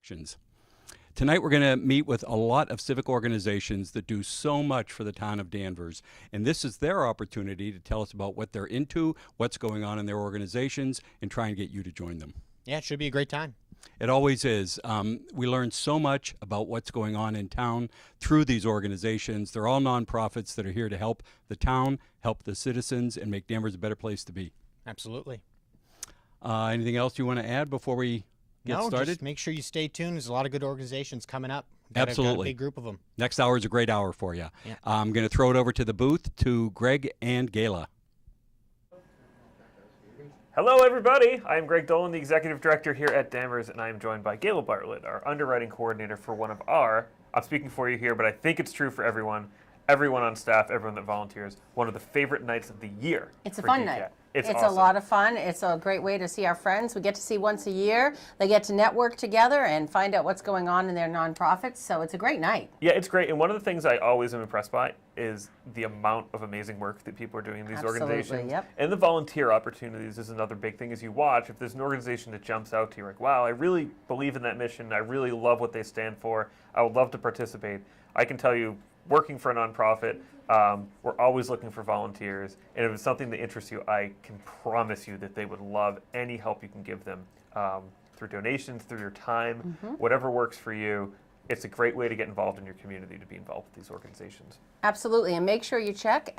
Actions. Tonight we're going to meet with a lot of civic organizations that do so much for the town of Danvers, and this is their opportunity to tell us about what they're into, what's going on in their organizations, and try and get you to join them. Yeah, it should be a great time. It always is. We learn so much about what's going on in town through these organizations. They're all nonprofits that are here to help the town, help the citizens, and make Danvers a better place to be. Absolutely. Anything else you want to add before we get started? Just make sure you stay tuned. There's a lot of good organizations coming up. Absolutely. Got a big group of them. Next hour is a great hour for you. Yeah. I'm going to throw it over to the booth to Greg and Gayla. Hello, everybody. I am Greg Dolan, the Executive Director here at Danvers, and I am joined by Gayla Bartlett, our Underwriting Coordinator for one of our, I'm speaking for you here, but I think it's true for everyone on staff, everyone that volunteers, one of the favorite nights of the year. It's a fun night. It's a awesome. lot of fun. It's a great way to see our friends. We get to see once a year. They get to network together and find out what's going on in their nonprofits. So it's a great night. Yeah, it's great. And one of the things I always am impressed by is the amount of amazing work that people are doing in these organizations. Yep. And the volunteer opportunities is another big thing as you watch. If there's an organization that jumps out to you, like, wow, I really believe in that mission. I really love what they stand for. I would love to participate. I can tell you, working for a nonprofit, we're always looking for volunteers, and if it's something that interests you, I can promise you that they would love any help you can give them through donations, through your time, whatever works for you. It's a great way to get involved in your community, to be involved with these organizations. Absolutely, and make sure you check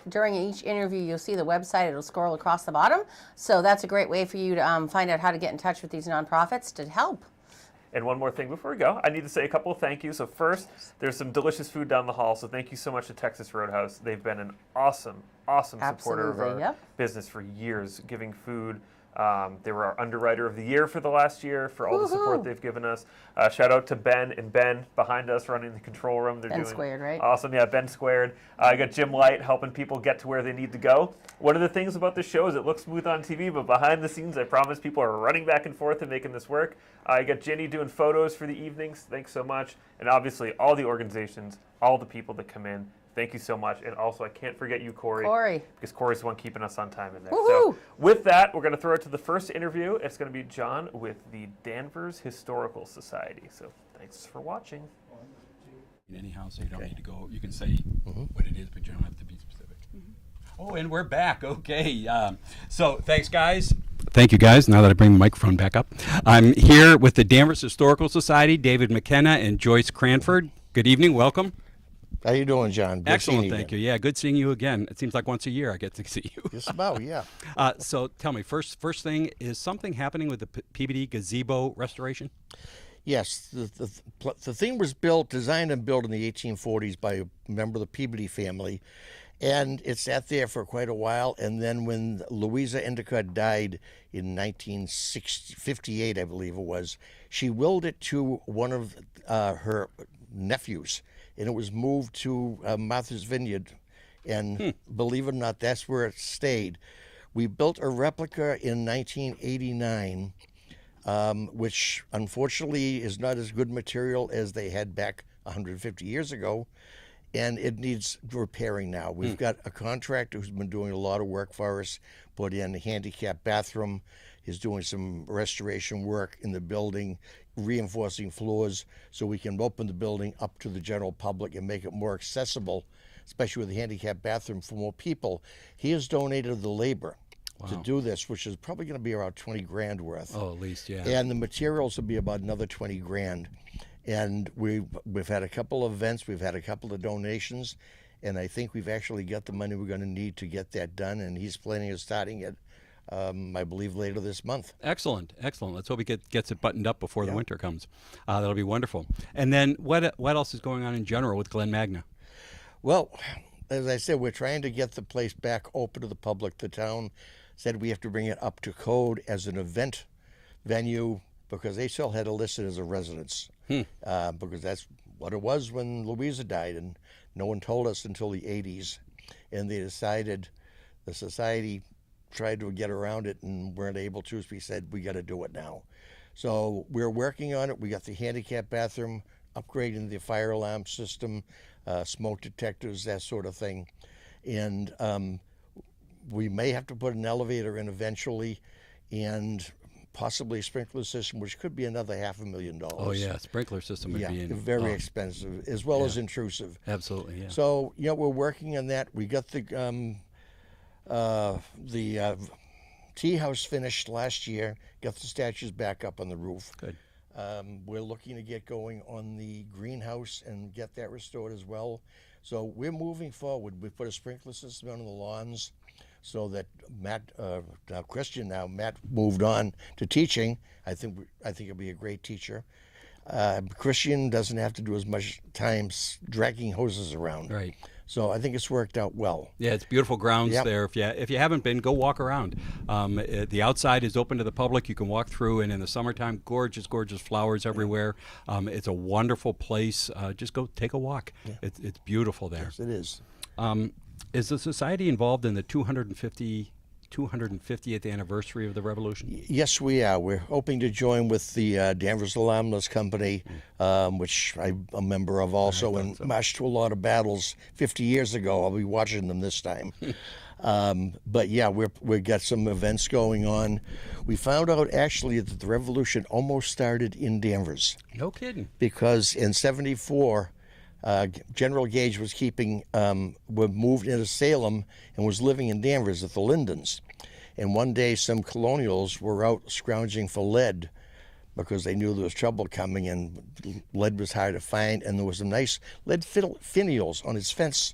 during each interview. You'll see the website. It'll scroll across the bottom. So that's a great way for you to find out how to get in touch with these nonprofits to help. And one more thing before we go, I need to say a couple of thank yous. So first, there's some delicious food down the hall, so thank you so much to Texas Roadhouse. They've been an awesome supporter of our business for years, giving food. They were our Underwriter of the Year for the last year for all the support they've given us. Shout out to Ben and Ben behind us running the control room. They're doing Squared, right? Awesome, yeah, Ben Squared. I got Jim Light helping people get to where they need to go. One of the things about this show is it looks smooth on TV, but behind the scenes, I promise people are running back and forth and making this work. I got Jenny doing photos for the evenings. Thanks so much. And obviously, all the organizations, all the people that come in. Thank you so much. And also, I can't forget you, Corey. Because Corey's the one keeping us on time in there. So with that, we're going to throw it to the first interview. It's going to be John with the Danvers Historical Society. So thanks for watching. Anyhow, so you don't need to go. You can say what it is, but you don't have to be specific. Oh, and we're back. Okay. So thanks, guys. Thank you, guys. Now that I bring the microphone back up, I'm here with the Danvers Historical Society, David McKenna and Joyce Cranford. Good evening. Welcome. How you doing, John? Good Excellent, thank you. Yeah, good seeing you again. It seems like once a year I get to see you. Just about, yeah. So tell me, first thing, is something happening with the Peabody gazebo restoration? Yes, the thing was designed and built in the 1840s by a member of the Peabody family, and it sat there for quite a while. And then when Louisa Endicott died in 1958, I believe it was, she willed it to one of her nephews, and it was moved to Martha's Vineyard. And believe it or not, that's where it stayed. We built a replica in 1989, which unfortunately is not as good material as they had back 150 years ago, and it needs repairing now. We've got a contractor who's been doing a lot of work for us, put in a handicap bathroom, is doing some restoration work in the building, reinforcing floors so we can open the building up to the general public and make it more accessible, especially with the handicap bathroom for more people. He has donated the labor to do this, which is probably going to be around 20 grand worth. Oh, at least, yeah. And the materials will be about another 20 grand. And we've had a couple of events, we've had a couple of donations, and I think we've actually got the money we're going to need to get that done, and he's planning on starting it, I believe, later this month. Excellent. Let's hope he gets it buttoned up before the winter comes. That'll be wonderful. And then what else is going on in general with Glen Magna? Well, as I said, we're trying to get the place back open to the public. The town said we have to bring it up to code as an event venue because they still had to list it as a residence because that's what it was when Louisa died, and no one told us until the 80s. And they decided, the society tried to get around it and weren't able to, so we said we got to do it now. So we're working on it. We got the handicap bathroom, upgrading the fire alarm system, smoke detectors, that sort of thing. And we may have to put an elevator in eventually, and possibly a sprinkler system, which could be another $500,000. Oh yeah, sprinkler system would Yeah, be very expensive as well as intrusive. Absolutely, yeah. So we're working on that. We got the tea house finished last year. Got the statues back up on the roof. Good. We're looking to get going on the greenhouse and get that restored as well. So we're moving forward. We put a sprinkler system on the lawns, so that Matt moved on to teaching. I think he'll be a great teacher. Christian doesn't have to do as much time dragging hoses around. Right. So I think it's worked out well. Yeah, it's beautiful grounds Yep. there. If you haven't been, go walk around. The outside is open to the public. You can walk through, and in the summertime, gorgeous flowers everywhere. It's a wonderful place. Just go take a walk. Yeah. It's beautiful there. Yes, it is. Is the society involved in the 250th anniversary of the Revolution? Yes, we are. We're hoping to join with the Danvers Alarmless Company, which I'm a member of also, and marched to a lot of battles 50 years ago. I'll be watching them this time. But yeah, we've got some events going on. We found out actually that the revolution almost started in Danvers, No kidding. because in '74, General Gage was moved into Salem and was living in Danvers at the Lindens. And one day some colonials were out scrounging for lead because they knew there was trouble coming, and lead was hard to find, and there was some nice lead finials on his fence.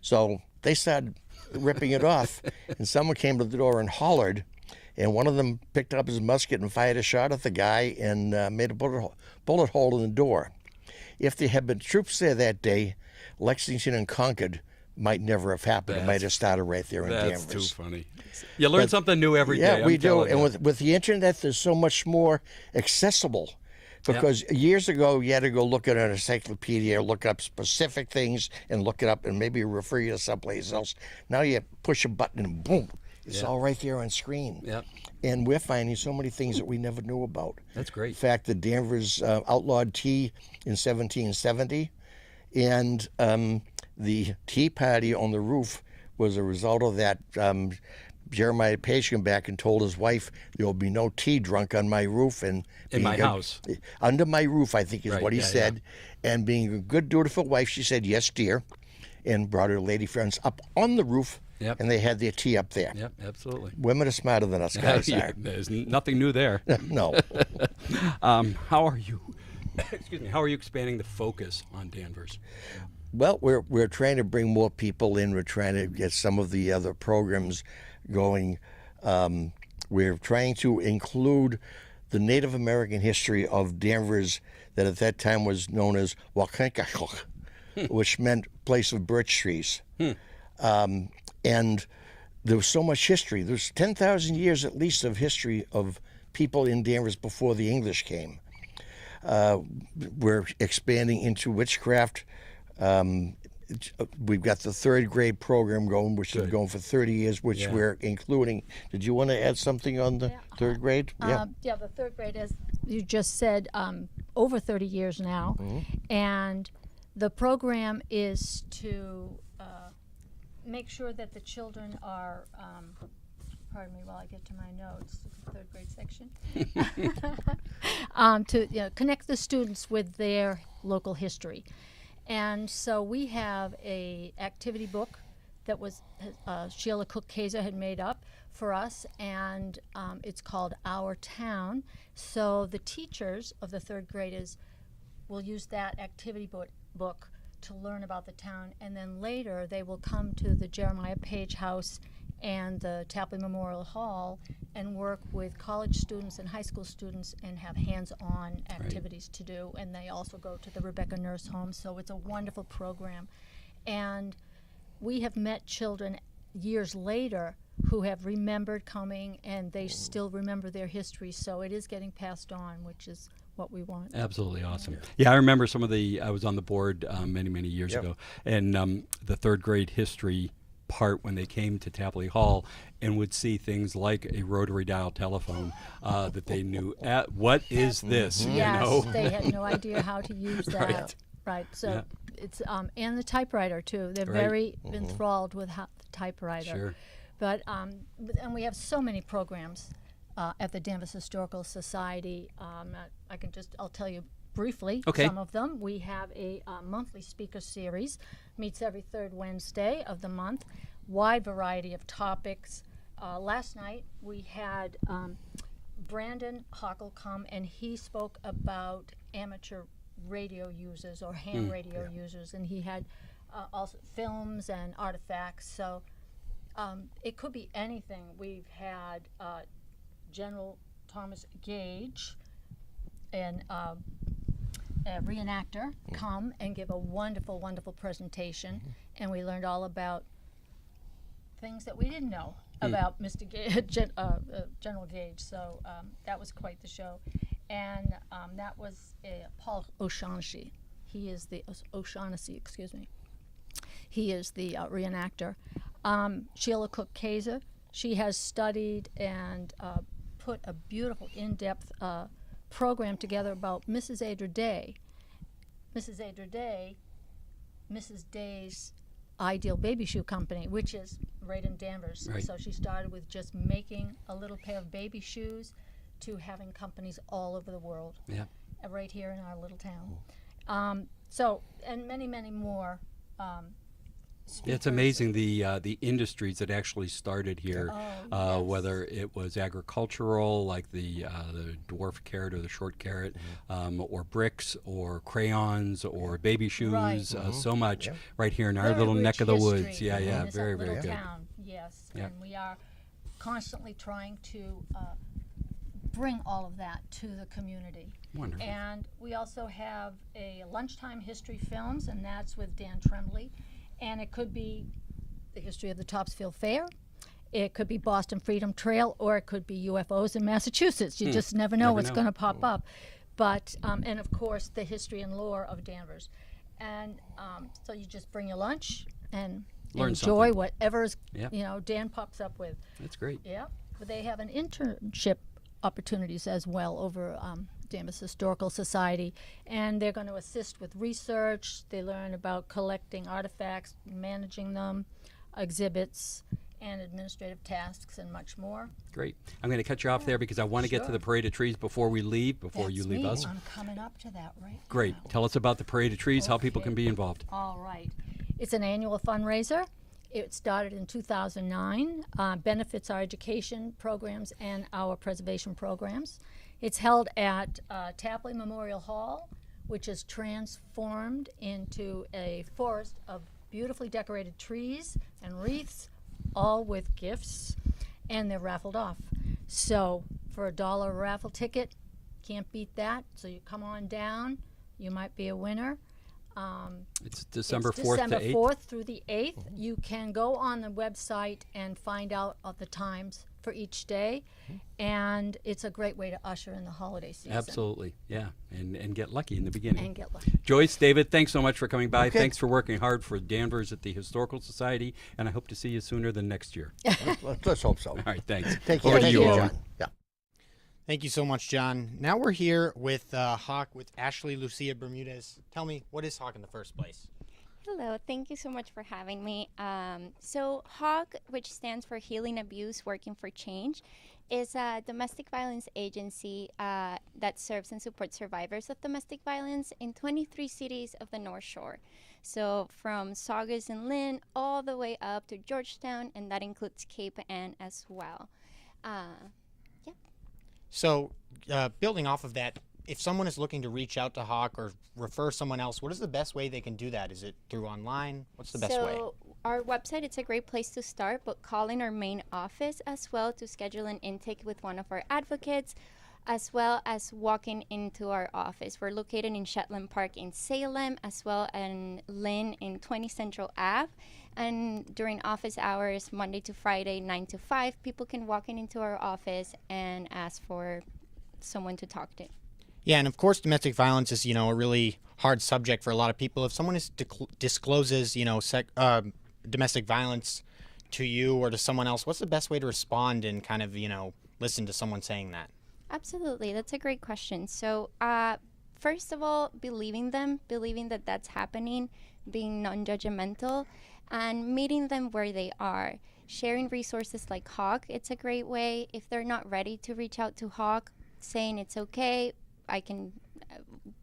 So they started ripping it off, and someone came to the door and hollered, and one of them picked up his musket and fired a shot at the guy and made a bullet hole in the door. If there had been troops there that day, Lexington and Concord might never have happened. It might have started right there in That's Danvers. too funny. You learn something new every day. Yeah, we I'm do. telling And you. with the internet, there's so much more accessible. Because years ago, you had to go look at an encyclopedia, look up specific things, and look it up, and maybe refer you to someplace else. Now you push a button, and boom, it's all right there on screen. Yep. And we're finding so many things that we never knew about. That's great. In fact, the Danvers outlawed tea in 1770, and the tea party on the roof was a result of that. Jeremiah Page came back and told his wife, "There will be no tea drunk on my roof and In my house." under my roof," I think is Right, what he yeah, said. And being a good, dutiful wife, she said, "Yes, dear," and brought her lady friends up on the roof, Yep. and they had their tea up there. Yep, absolutely. Women are smarter than us guys Yeah, are. there's nothing new there. No. How are you? Excuse me. How are you expanding the focus on Danvers? Well, we're trying to bring more people in. We're trying to get some of the other programs going. We're trying to include the Native American history of Danvers, that at that time was known as Wakankakook, which meant place of birch trees. And there was so much history. There's 10,000 years at least of history of people in Danvers before the English came. We're expanding into witchcraft. We've got the third grade program going, which is going for 30 years, which we're including. Did you want to add something on the third grade? Yeah, the third grade, as you just said, over 30 years now. And the program is to make sure that the children are, pardon me while I get to my notes, the third grade section, to connect the students with their local history. And so we have a activity book that was Sheila Cook Kaiser had made up for us, and it's called Our Town. So the teachers of the third graders will use that activity book to learn about the town, and then later they will come to the Jeremiah Page House and the Tapley Memorial Hall and work with college students and high school students and have hands-on activities to do. And they also go to the Rebecca Nurse Home, so it's a wonderful program. And we have met children years later who have remembered coming, and they still remember their history, so it is getting passed on, which is what we want. Absolutely awesome. Yeah, I remember some of I was on the board many years ago, and the third grade history part when they came to Tapley Hall and would see things like a rotary dial telephone that they knew, what is this? Yes, You know? they had no idea how to use that. Right. Right. So Yeah. it's and the typewriter too. They're Right. very enthralled with the typewriter. Sure. But and we have so many programs at the Danvers Historical Society. I'll tell you briefly Okay. some of them. We have a monthly speaker series, meets every third Wednesday of the month, wide variety of topics. Last night we had Brandon Hockel come, and he spoke about amateur radio users or ham radio users, and he had also films and artifacts. So it could be anything. We've had General Thomas Gage, and a reenactor, come and give a wonderful, wonderful presentation, and we learned all about things that we didn't know about Mr. General Gage. So that was quite the show, and that was Paul O'Shaughnessy. He is the O'Shaughnessy, excuse me. He is the reenactor. Sheila Cook Kaiser. She has studied and put a beautiful, in-depth program together about Mrs. Adra Day. Mrs. Adra Day, Mrs. Day's Ideal Baby Shoe Company, which is right in Danvers. Right. So she started with just making a little pair of baby shoes to having companies all over the world, Yeah. right here in our little town. So, and many, many more. It's amazing the industries that actually started here, yes. whether it was agricultural, like the dwarf carrot or the short carrot, or bricks or crayons or baby shoes. Right. So much right here in our Very little rich neck of the woods. history Yeah, yeah, in this very, little very good. town. Yes, Yeah. and we are constantly trying to bring all of that to the community. Wonderful. And we also have a lunchtime history films, and that's with Dan Tremblay. And it could be the history of the Topsfield Fair. It could be Boston Freedom Trail, or it could be UFOs in Massachusetts. You just never know Never what's know. going to pop up. But, and of course, the history and lore of Danvers. And so you just bring your lunch and Learn enjoy something. whatever Yep. Dan pops up with. That's great. Yeah, but they have an internship opportunities as well over Danvers Historical Society, and they're going to assist with research. They learn about collecting artifacts, managing them, exhibits, and administrative tasks, and much more. Great. I'm going to cut you off there because I want to get to Sure. the Parade of Trees before we leave, before you That's leave me. us. I'm coming up to that right Great. now. Tell us about the Parade of Trees, how people Okay. can be involved. All right. It's an annual fundraiser. It started in 2009, benefits our education programs and our preservation programs. It's held at Tapley Memorial Hall, which is transformed into a forest of beautifully decorated trees and wreaths, all with gifts, and they're raffled off. So for $1 raffle ticket, can't beat that. So you come on down, you might be a winner. It's December It's 4th December to 8th. 4th through the 8th. You can go on the website and find out of the times for each day, and it's a great way to usher in the holiday season. Absolutely. Yeah. And get lucky in the beginning. And get lucky. Joyce, David, thanks so much for coming by. Okay. Thanks for working hard for Danvers at the Historical Society, and I hope to see you sooner than next year. Let's hope so. All right, thanks. Take Over care. to Thank you, you. Owen. John. Yeah. Thank you so much, John. Now we're here with Hawk with Ashley Lucia Bermudez. Tell me, what is Hawk in the first place? Hello, thank you so much for having me. So HAWK, which stands for Healing Abuse Working for Change, is a domestic violence agency that serves and supports survivors of domestic violence in 23 cities of the North Shore. So from Saugus and Lynn all the way up to Georgetown, and that includes Cape Ann as well. So, building off of that, if someone is looking to reach out to Hawk or refer someone else, what is the best way they can do that? Is it through online? What's the best way? So our website, it's a great place to start, but calling our main office as well to schedule an intake with one of our advocates, as well as walking into our office. We're located in Shetland Park in Salem, as well as in Lynn in 20 Central Ave. And during office hours, Monday to Friday, 9 to 5, people can walk into our office and ask for someone to talk to. Yeah, and of course, domestic violence is, a really hard subject for a lot of people. If someone discloses, domestic violence to you or to someone else, what's the best way to respond and kind of, listen to someone saying that? Absolutely. That's a great question. So, first of all, believing that that's happening, being non-judgmental, and meeting them where they are. Sharing resources like Hawk, it's a great way. If they're not ready to reach out to Hawk, saying it's okay,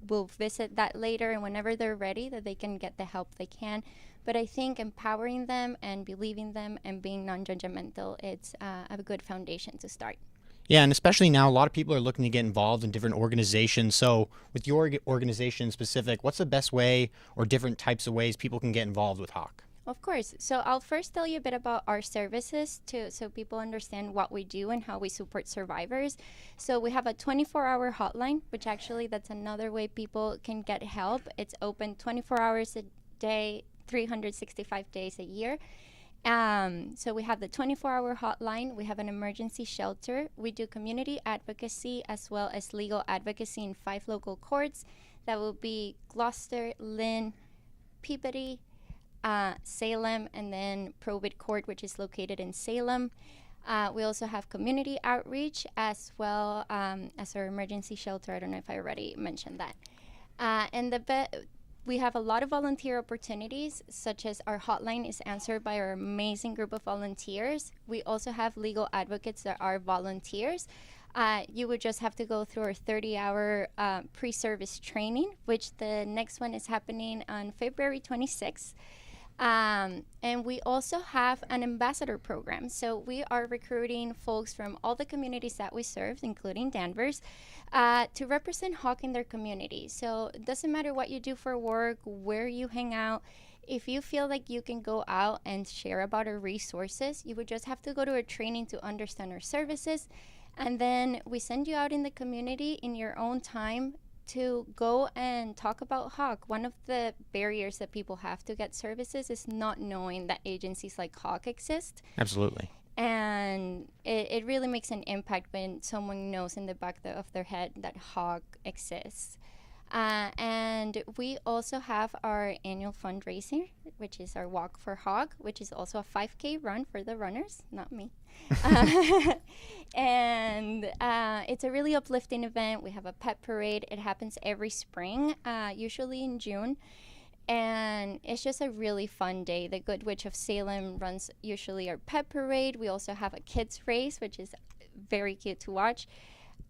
we'll visit that later, and whenever they're ready, that they can get the help they can. But I think empowering them and believing them and being non-judgmental, it's a good foundation to start. Yeah, and especially now, a lot of people are looking to get involved in different organizations. So with your organization specific, what's the best way or different types of ways people can get involved with Hawk? Of course. So I'll first tell you a bit about our services so people understand what we do and how we support survivors. So we have a 24-hour hotline, which actually that's another way people can get help. It's open 24 hours a day, 365 days a year. So we have the 24-hour hotline. We have an emergency shelter. We do community advocacy as well as legal advocacy in 5 local courts. That will be Gloucester, Lynn, Peabody, Salem, and then Probate Court, which is located in Salem. We also have community outreach as well as our emergency shelter. I don't know if I already mentioned that. And we have a lot of volunteer opportunities, such as our hotline is answered by our amazing group of volunteers. We also have legal advocates that are volunteers. You would just have to go through our 30-hour pre-service training, which the next one is happening on February 26th. And we also have an ambassador program. So we are recruiting folks from all the communities that we serve, including Danvers, to represent Hawk in their community. So it doesn't matter what you do for work, where you hang out. If you feel like you can go out and share about our resources, you would just have to go to a training to understand our services. And then we send you out in the community in your own time to go and talk about Hawk. One of the barriers that people have to get services is not knowing that agencies like Hawk exist. Absolutely. And it really makes an impact when someone knows in the back of their head that Hawk exists. And we also have our annual fundraiser, which is our Walk for Hawk, which is also a 5K run for the runners, not me. And it's a really uplifting event. We have a pet parade. It happens every spring, usually in June. And it's just a really fun day. The Good Witch of Salem runs usually our pet parade. We also have a kids race, which is very cute to watch.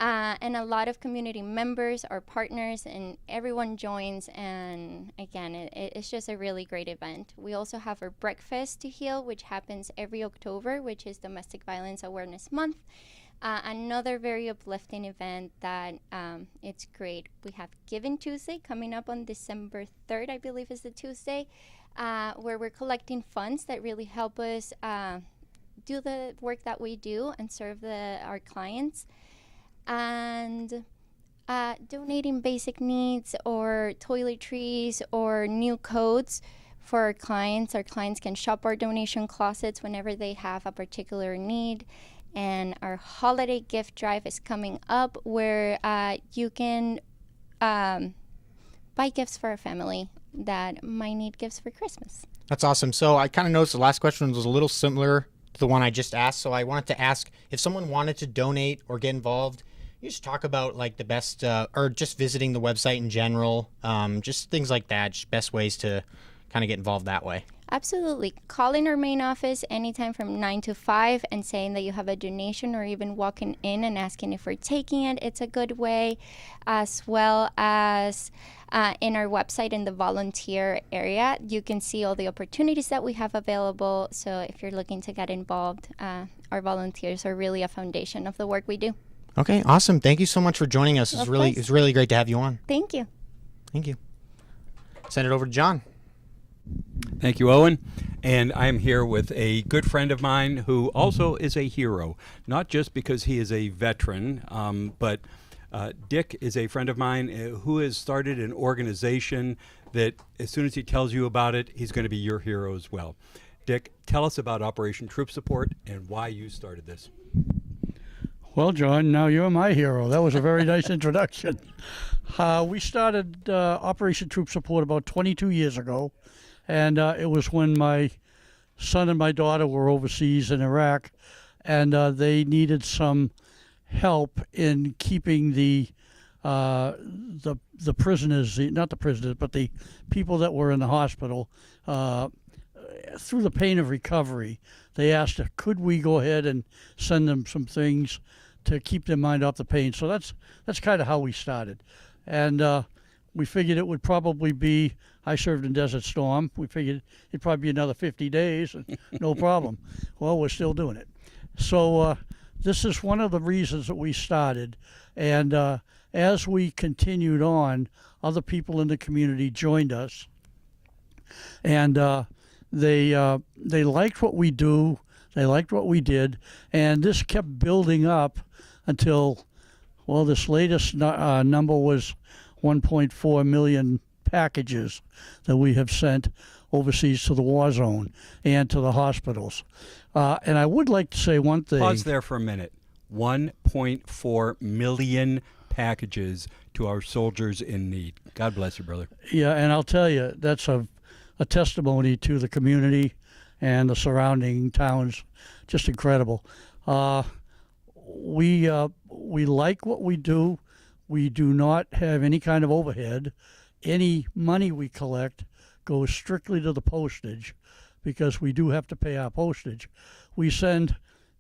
And a lot of community members are partners, and everyone joins. And again, it's just a really great event. We also have our Breakfast to Heal, which happens every October, which is Domestic Violence Awareness Month. Another very uplifting event that it's great. We have Giving Tuesday coming up on December 3rd, I believe is the Tuesday, where we're collecting funds that really help us do the work that we do and serve our clients. And donating basic needs or toiletries or new coats for our clients. Our clients can shop our donation closets whenever they have a particular need. And our holiday gift drive is coming up, where you can buy gifts for a family that might need gifts for Christmas. That's awesome. So I kind of noticed the last question was a little similar to the one I just asked. So I wanted to ask, if someone wanted to donate or get involved, you just talk about like the best, or just visiting the website in general, just things like that, just best ways to kind of get involved that way. Absolutely. Calling our main office anytime from 9 to 5 and saying that you have a donation, or even walking in and asking if we're taking it. It's a good way, as well as in our website in the volunteer area, you can see all the opportunities that we have available. So if you're looking to get involved, our volunteers are really a foundation of the work we do. Okay, awesome. Thank you so much for joining us. It's really great to have you on. Thank you. Thank you. Send it over to John. Thank you, Owen. And I am here with a good friend of mine who also is a hero, not just because he is a veteran, but Dick is a friend of mine who has started an organization that as soon as he tells you about it, he's going to be your hero as well. Dick, tell us about Operation Troop Support and why you started this. Well, John, now you're my hero. That was a very nice introduction. We started Operation Troop Support about 22 years ago, and it was when my son and my daughter were overseas in Iraq, and they needed some help in keeping the prisoners, not the prisoners, but the people that were in the hospital through the pain of recovery, they asked, could we go ahead and send them some things to keep their mind off the pain. So that's kind of how we started. And we figured it would probably be, I served in Desert Storm. We figured it'd probably be another 50 days, and no problem. Well, we're still doing it. So this is one of the reasons that we started. And as we continued on, other people in the community joined us. And they liked what we do. They liked what we did. And this kept building up until, well, this latest number was 1.4 million packages that we have sent overseas to the war zone and to the hospitals. And I would like to say one thing. Pause there for a minute. 1.4 million packages to our soldiers in need. God bless you, brother. Yeah, and I'll tell you, that's a testimony to the community and the surrounding towns. Just incredible. We like what we do. We do not have any kind of overhead. Any money we collect goes strictly to the postage because we do have to pay our postage. We send,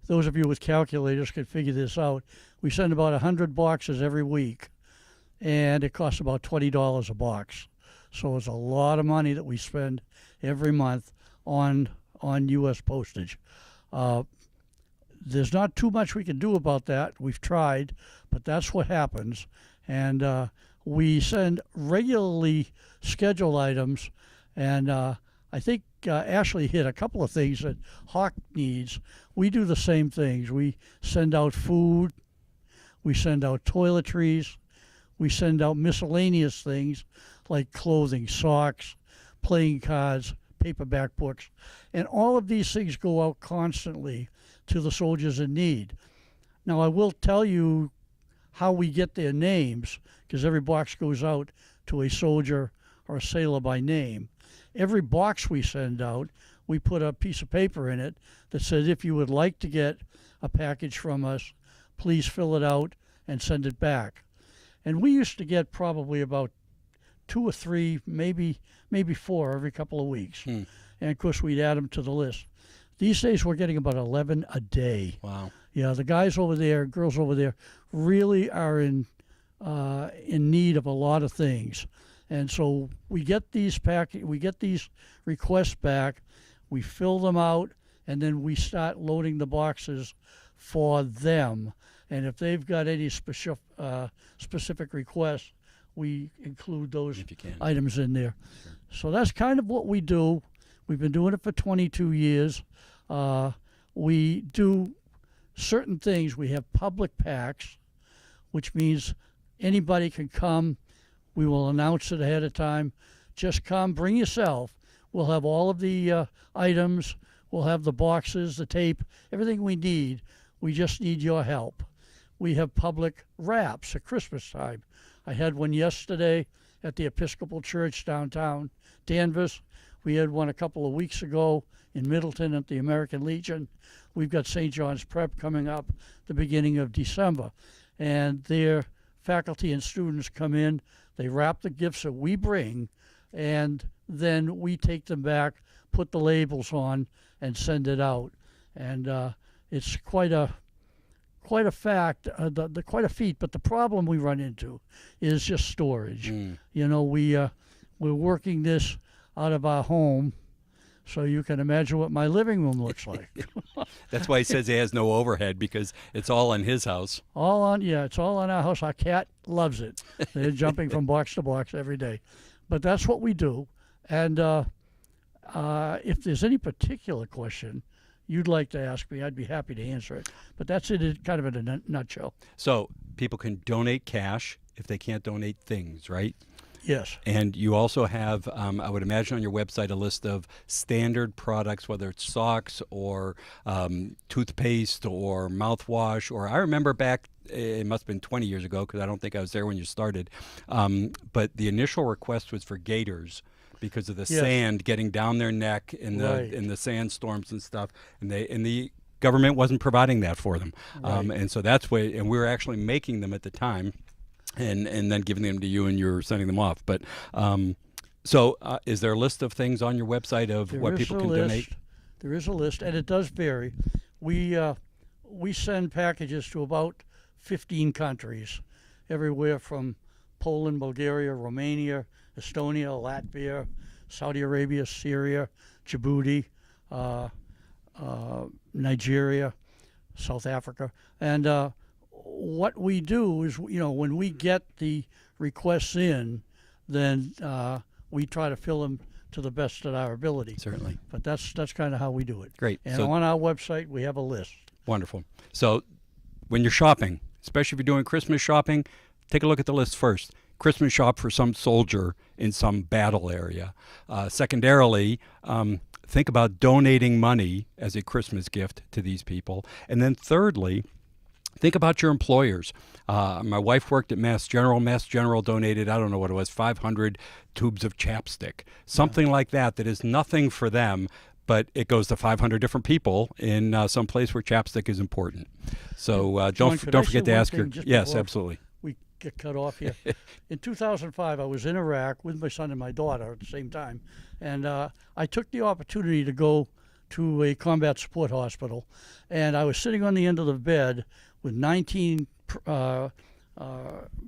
those of you with calculators can figure this out, we send about 100 boxes every week, and it costs about $20 a box. So it's a lot of money that we spend every month on U.S. postage. There's not too much we can do about that. We've tried, but that's what happens. And we send regularly scheduled items, and I think Ashley hit a couple of things that Hawk needs. We do the same things. We send out food, we send out toiletries, we send out miscellaneous things like clothing, socks, playing cards, paperback books, and all of these things go out constantly to the soldiers in need. Now, I will tell you how we get their names, because every box goes out to a soldier or a sailor by name. Every box we send out, we put a piece of paper in it that says, if you would like to get a package from us, please fill it out and send it back. And we used to get probably about 2 or 3, maybe 4 every couple of weeks. And of course, we'd add them to the list. These days, we're getting about 11 a day. Wow. Yeah, the guys over there, girls over there, really are in need of a lot of things. And so we get these requests back, we fill them out, and then we start loading the boxes for them. And if they've got any specific requests, we include those items in there. Sure. So that's kind of what we do. We've been doing it for 22 years. We do certain things. We have public packs, which means anybody can come. We will announce it ahead of time. Just come, bring yourself. We'll have all of the items. We'll have the boxes, the tape, everything we need. We just need your help. We have public wraps at Christmas time. I had one yesterday at the Episcopal Church downtown Danvers. We had one a couple of weeks ago in Middleton at the American Legion. We've got St. John's Prep coming up the beginning of December. And their faculty and students come in, they wrap the gifts that we bring, and then we take them back, put the labels on, and send it out. And it's quite a fact, quite a feat. But the problem we run into is just storage. You know, we're working this out of our home, so you can imagine what my living room looks like. That's why he says he has no overhead, because it's all in his house. It's all on our house. Our cat loves it. They're jumping from box to box every day. But that's what we do. And if there's any particular question you'd like to ask me, I'd be happy to answer it. But that's it kind of in a nutshell. So people can donate cash if they can't donate things, right? Yes. And you also have, I would imagine on your website, a list of standard products, whether it's socks or toothpaste or mouthwash, or I remember back, it must have been 20 years ago, because I don't think I was there when you started, but the initial request was for gaiters because of the sand getting down their neck in the sandstorms and stuff, and the government wasn't providing that for them. And so that's why, and we were actually making them at the time. And then giving them to you, and you're sending them off. But So, is there a list of things on your website of There what is people a can list. donate? There is a list, and it does vary. We send packages to about 15 countries, everywhere from Poland, Bulgaria, Romania, Estonia, Latvia, Saudi Arabia, Syria, Djibouti, Nigeria, South Africa. And what we do is, when we get the requests in, then we try to fill them to the best of our ability. Certainly. But that's kind of how we do it. Great. And So- on our website, we have a list. Wonderful. So, when you're shopping, especially if you're doing Christmas shopping, take a look at the list first. Christmas shop for some soldier in some battle area. Secondarily, think about donating money as a Christmas gift to these people. And then thirdly, think about your employers. My wife worked at Mass General. Mass General donated, I don't know what it was, 500 tubes of chapstick. Something like that is nothing for them, but it goes to 500 different people in some place where chapstick is important. So John, don't could I forget say to one ask thing your... just Yes, before absolutely. We get cut off here. In 2005, I was in Iraq with my son and my daughter at the same time, and I took the opportunity to go to a combat support hospital, and I was sitting on the end of the bed with 19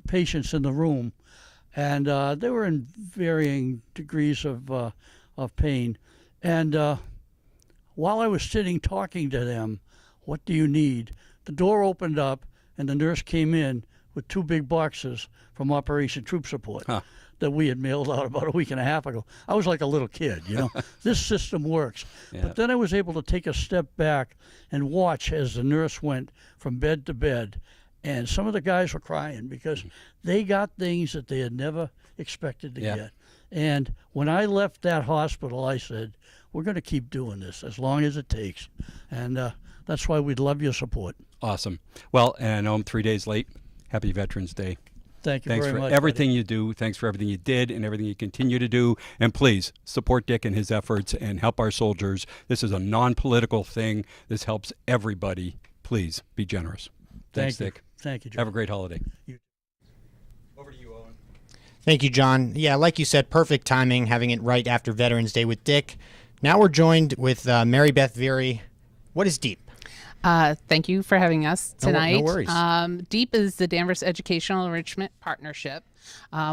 patients in the room, and they were in varying degrees of pain. And while I was sitting talking to them, what do you need? The door opened up, and the nurse came in with 2 big boxes from Operation Troop Support that we had mailed out about a week and a half ago. I was like a little kid, This system works. Yeah. But then I was able to take a step back and watch as the nurse went from bed to bed. And some of the guys were crying because they got things that they had never expected to Yeah. get. And when I left that hospital, I said, we're going to keep doing this as long as it takes. And that's why we'd love your support. Awesome. Well, and I know I'm 3 days late. Happy Veterans Day. Thank you Thanks very for much. everything you do. Thanks for everything you did and everything you continue to do. And please support Dick and his efforts and help our soldiers. This is a non-political thing. This helps everybody. Please be generous. Thanks, Thank you. Dick. Thank you, John. Have a great holiday. Over to you, Owen. Thank you, John. Yeah, like you said, perfect timing having it right after Veterans Day with Dick. Now we're joined with Mary Beth Veary. What is DEEP? Thank you for having us tonight. No worries. DEEP is the Danvers Educational Enrichment Partnership.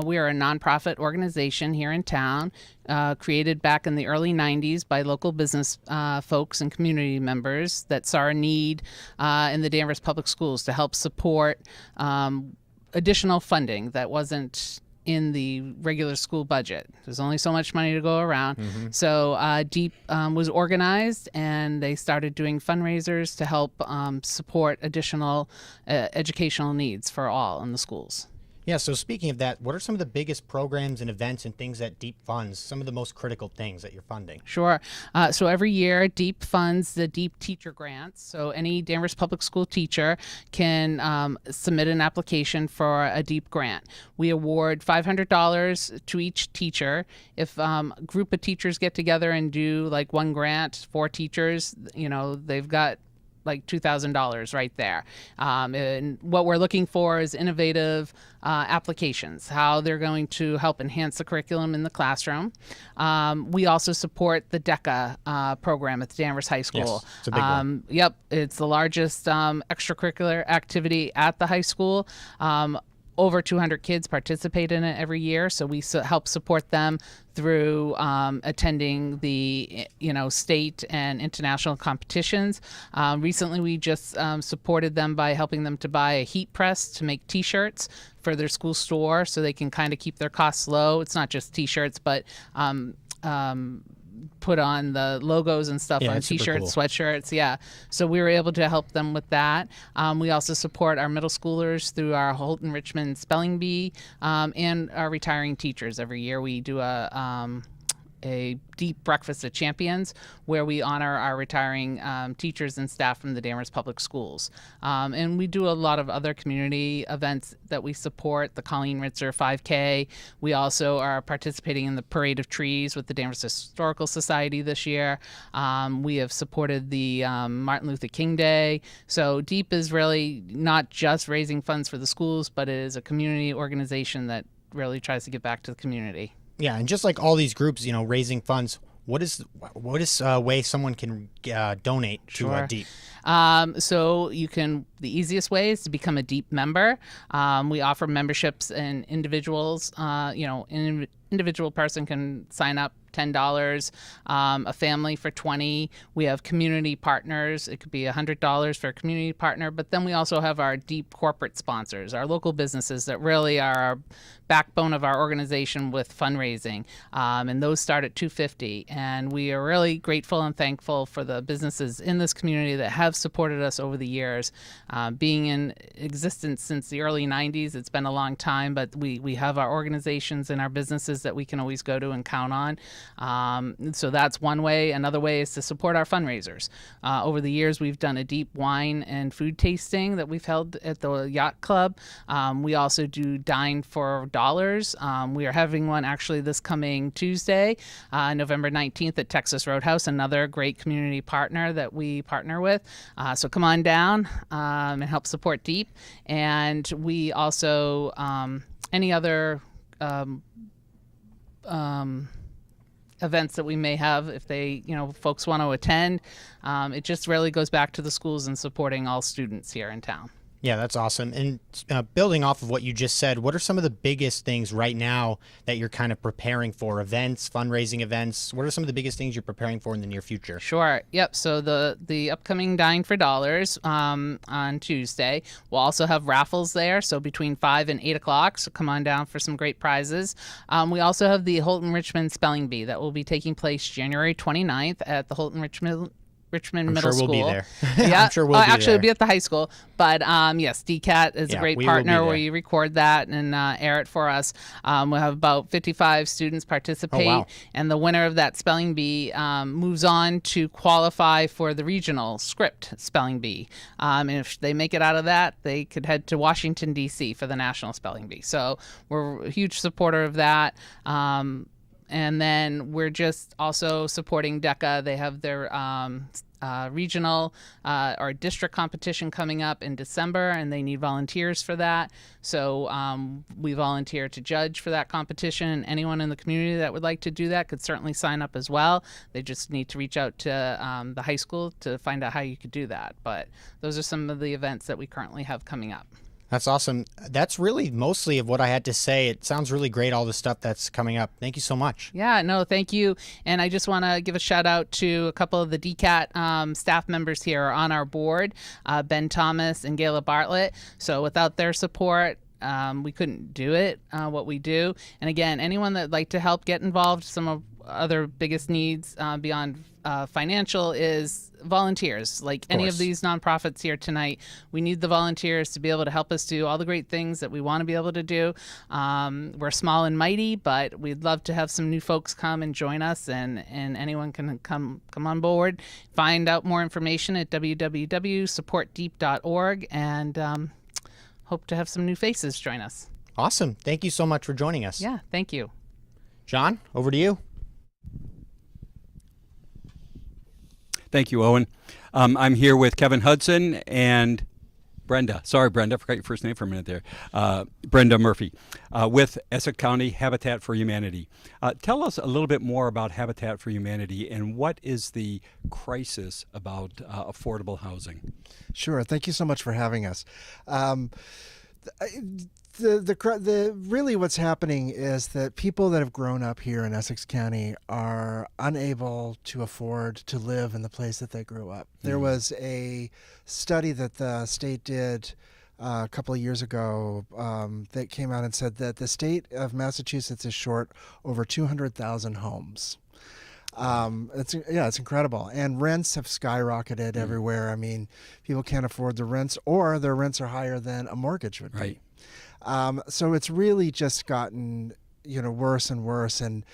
We are a nonprofit organization here in town, created back in the early 90s by local business folks and community members that saw a need in the Danvers Public Schools to help support additional funding that wasn't in the regular school budget. There's only so much money to go around. So DEEP was organized, and they started doing fundraisers to help support additional educational needs for all in the schools. Yeah, so speaking of that, what are some of the biggest programs and events and things that DEEP funds, some of the most critical things that you're funding? Sure. So every year, DEEP funds the DEEP Teacher Grants. So any Danvers Public School teacher can submit an application for a DEEP grant. We award $500 to each teacher. If a group of teachers get together and do like one grant, 4 teachers, they've got like $2,000 right there. And what we're looking for is innovative applications, how they're going to help enhance the curriculum in the classroom. We also support the DECA program at the Danvers High School. Yes, it's a big one. Yep, it's the largest extracurricular activity at the high school. Over 200 kids participate in it every year, so we help support them through attending the state and international competitions. Recently, we just supported them by helping them to buy a heat press to make T-shirts for their school store, so they can kind of keep their costs low. It's not just T-shirts, but put on the logos and stuff on it's super T-shirts, cool. sweatshirts, yeah. So we were able to help them with that. We also support our middle schoolers through our Holton Richmond Spelling Bee and our retiring teachers. Every year we do a DEEP Breakfast of Champions, where we honor our retiring teachers and staff from the Danvers Public Schools. And we do a lot of other community events that we support, the Colleen Ritzer 5K. We also are participating in the Parade of Trees with the Danvers Historical Society this year. We have supported the Martin Luther King Day. So DEEP is really not just raising funds for the schools, but it is a community organization that really tries to give back to the community. Yeah, and just like all these groups, raising funds, what is a way someone can donate to Sure. Deep? So the easiest way is to become a Deep member. We offer memberships, and individuals, an individual person can sign up $10, a family for $20. We have community partners. It could be $100 for a community partner, but then we also have our Deep corporate sponsors, our local businesses that really are our backbone of our organization with fundraising, and those start at $250. And we are really grateful and thankful for the businesses in this community that have supported us over the years. Being in existence since the early 90s, it's been a long time, but we have our organizations and our businesses that we can always go to and count on. So that's one way. Another way is to support our fundraisers. Over the years, we've done a Deep wine and food tasting that we've held at the Yacht Club. We also do Dine for Dollars. We are having one actually this coming Tuesday, November 19th at Texas Roadhouse, another great community partner that we partner with. So come on down and help support Deep. And we also, any other events that we may have, if folks want to attend, it just really goes back to the schools and supporting all students here in town. Yeah, that's awesome. And building off of what you just said, what are some of the biggest things right now that you're kind of preparing for? Events, fundraising events? What are some of the biggest things you're preparing for in the near future? Sure. Yep. So the upcoming Dine for Dollars on Tuesday. We'll also have raffles there. So between 5 and 8 o'clock. So come on down for some great prizes. We also have the Holton Richmond Spelling Bee that will be taking place January 29th at the Holton Richmond Middle School. We'll be there. Yeah, I'm sure we'll be actually, there. it'll be at the high school. But yes, DCAT is a great we will be partner there. where you record that and air it for us. We'll have about 55 students participate, wow. and the winner of that spelling bee moves on to qualify for the regional script spelling bee. And if they make it out of that, they could head to Washington, D.C. for the national spelling bee. So we're a huge supporter of that. And then we're just also supporting DECA. They have their regional or district competition coming up in December, and they need volunteers for that. So we volunteer to judge for that competition, and anyone in the community that would like to do that could certainly sign up as well. They just need to reach out to the high school to find out how you could do that. But those are some of the events that we currently have coming up. That's awesome. That's really mostly of what I had to say. It sounds really great, all the stuff that's coming up. Thank you so much. Yeah, no, thank you. And I just want to give a shout out to a couple of the DCAT staff members here on our board, Ben Thomas and Gayla Bartlett. So without their support, we couldn't do it, what we do. And again, anyone that'd like to help get involved, some of other biggest needs beyond financial is volunteers. Like any of these nonprofits here tonight, we need the volunteers to be able to help us do all the great things that we want to be able to do. We're small and mighty, but we'd love to have some new folks come and join us, and anyone can come on board. Find out more information at www.supportdeep.org, and hope to have some new faces join us. Awesome. Thank you so much for joining us. Yeah, thank you. John, over to you. Thank you, Owen. I'm here with Kevin Hudson and Brenda. Sorry, Brenda, I forgot your first name for a minute there. Brenda Murphy with Essex County Habitat for Humanity. Tell us a little bit more about Habitat for Humanity and what is the crisis about affordable housing? Sure. Thank you so much for having us. Really what's happening is that people that have grown up here in Essex County are unable to afford to live in the place that they grew up. There was a study that the state did a couple of years ago that came out and said that the state of Massachusetts is short over 200,000 homes. It's incredible. And rents have skyrocketed everywhere. I mean, people can't afford the rents, or their rents are higher than a mortgage would be. Right. So it's really just gotten, worse and worse, and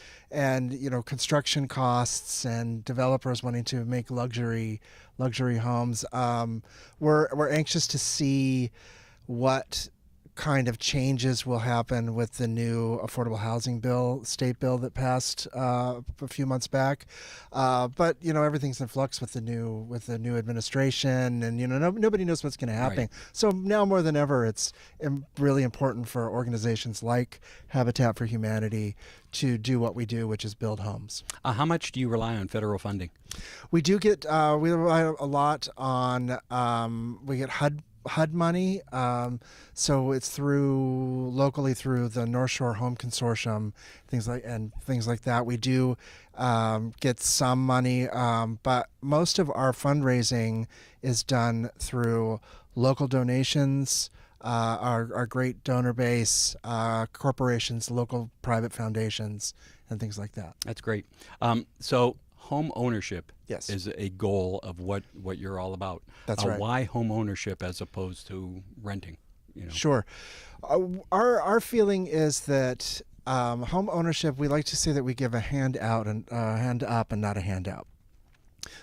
construction costs and developers wanting to make luxury homes. We're anxious to see what kind of changes will happen with the new affordable housing bill, state bill that passed a few months back. But everything's in flux with the new administration, and nobody knows what's going to happen. Right. So now more than ever, it's really important for organizations like Habitat for Humanity to do what we do, which is build homes. How much do you rely on federal funding? We do get we rely a lot on we get HUD money, so it's locally through the North Shore Home Consortium, things like that. We do get some money, but most of our fundraising is done through local donations, our great donor base, corporations, local private foundations, and things like that. That's great. So home ownership Yes. is a goal of what you're all about. That's right. Why home ownership as opposed to renting? Sure. Our feeling is that home ownership, we like to say that we give a hand out and hand up and not a handout.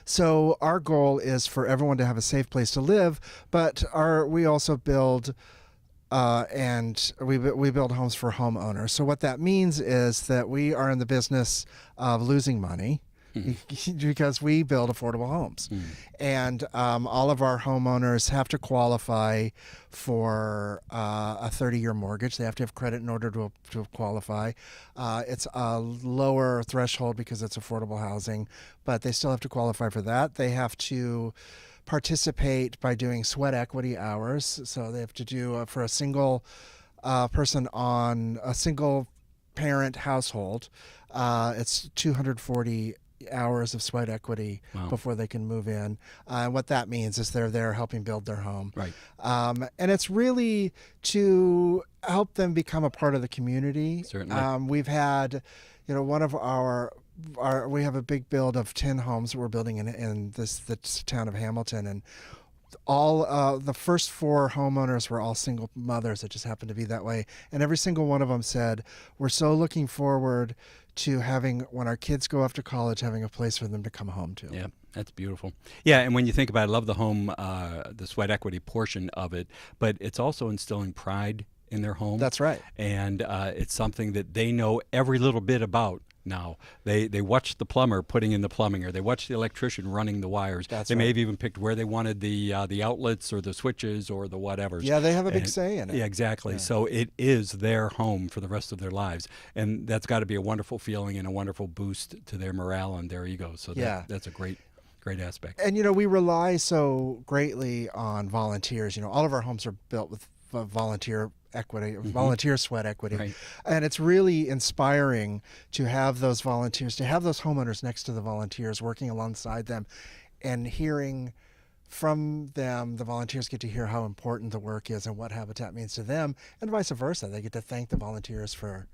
So our goal is for everyone to have a safe place to live, but we also build and we build homes for homeowners. So what that means is that we are in the business of losing money because we build affordable homes. And all of our homeowners have to qualify for a 30-year mortgage. They have to have credit in order to qualify. It's a lower threshold because it's affordable housing, but they still have to qualify for that. They have to participate by doing sweat equity hours. So they have to do for a single person on a single parent household, it's 240 hours of sweat equity before they can move in. What that means is they're there helping build their home. Right. And it's really to help them become a part of the community. Certainly. We've had, one of we have a big build of 10 homes that we're building in this town of Hamilton, and all the first 4 homeowners were all single mothers. It just happened to be that way, and every single one of them said, "We're so looking forward to having, when our kids go off to college, having a place for them to come home to." Yeah, that's beautiful. Yeah, and when you think about it, I love the home, the sweat equity portion of it, but it's also instilling pride in their home. That's right. And it's something that they know every little bit about now. They watch the plumber putting in the plumbing, or they watch the electrician running the wires. That's they may right. have even picked where they wanted the outlets or the switches or the whatevers. Yeah, they have a big say in it. Yeah, exactly. Yeah. So it is their home for the rest of their lives, and that's got to be a wonderful feeling and a wonderful boost to their morale and their ego. So that's a great aspect. And we rely so greatly on volunteers. All of our homes are built with volunteer equity, volunteer sweat equity. Right. And it's really inspiring to have those volunteers, to have those homeowners next to the volunteers, working alongside them, and hearing from them. The volunteers get to hear how important the work is and what Habitat means to them, and vice versa. They get to thank the volunteers for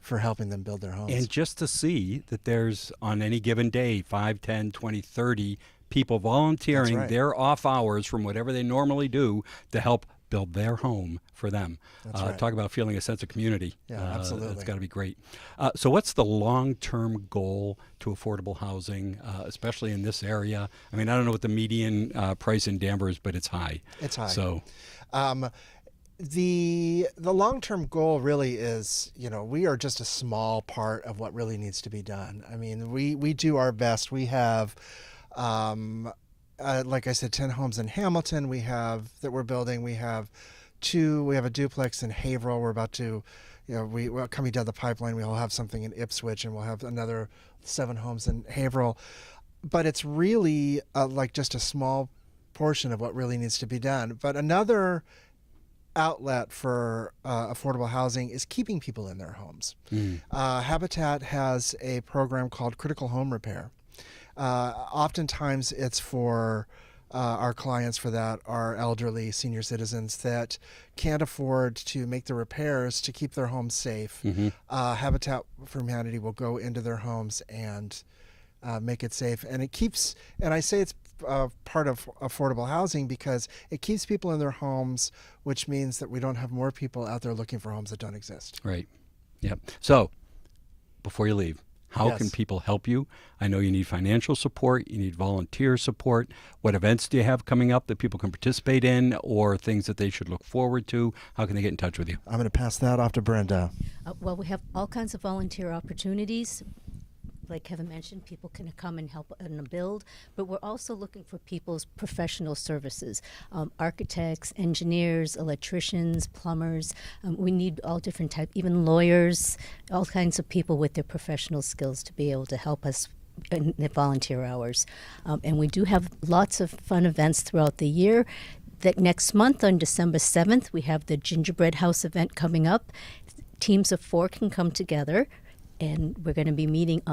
helping them build their homes. And just to see that there's, on any given day, 5, 10, 20, 30 people volunteering their off hours from whatever they normally do to help build their home for them. That's right. Talk about feeling a sense of community. Yeah, absolutely. That's got to be great. So what's the long-term goal to affordable housing, especially in this area? I mean, I don't know what the median price in Danvers is, but it's high. It's high. So the long-term goal really is, we are just a small part of what really needs to be done. I mean, we do our best. We have like I said, 10 homes in Hamilton that we're building. We have a duplex in Haverhill. We're about to, we're coming down the pipeline. We'll have something in Ipswich, and we'll have another 7 homes in Haverhill. But it's really like just a small portion of what really needs to be done. But another outlet for affordable housing is keeping people in their homes. Habitat has a program called Critical Home Repair. Oftentimes it's for our clients for that are elderly senior citizens that can't afford to make the repairs to keep their homes safe. Habitat for Humanity will go into their homes and make it safe. And it keeps, and I say it's part of affordable housing because it keeps people in their homes, which means that we don't have more people out there looking for homes that don't exist. Right. Yep. So before you leave, How Yes. can people help you? I know you need financial support, you need volunteer support. What events do you have coming up that people can participate in, or things that they should look forward to? How can they get in touch with you? I'm going to pass that off to Brenda. Well, we have all kinds of volunteer opportunities. Like Kevin mentioned, people can come and help in a build, but we're also looking for people's professional services, architects, engineers, electricians, plumbers. We need all different types, even lawyers, all kinds of people with their professional skills to be able to help us in the volunteer hours. And we do have lots of fun events throughout the year. That next month on December 7th, we have the Gingerbread House event coming up. Teams of 4 can come together, and we're going to be meeting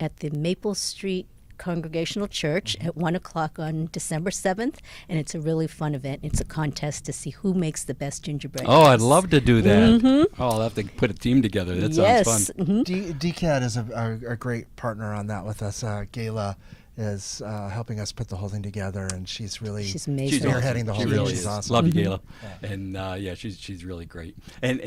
at the Maple Street Congregational Church at 1 o'clock on December 7th, and it's a really fun event. It's a contest to see who makes the best gingerbread Oh, house. I'd love to do that. Oh, I'll have to put a team together. That Yes. sounds fun. DCAT is a great partner on that with us. Gayla is helping us put the whole thing together, and she's really She's amazing. spearheading the whole She thing. really She's is. awesome. Love you, Gayla. And yeah, she's really great. And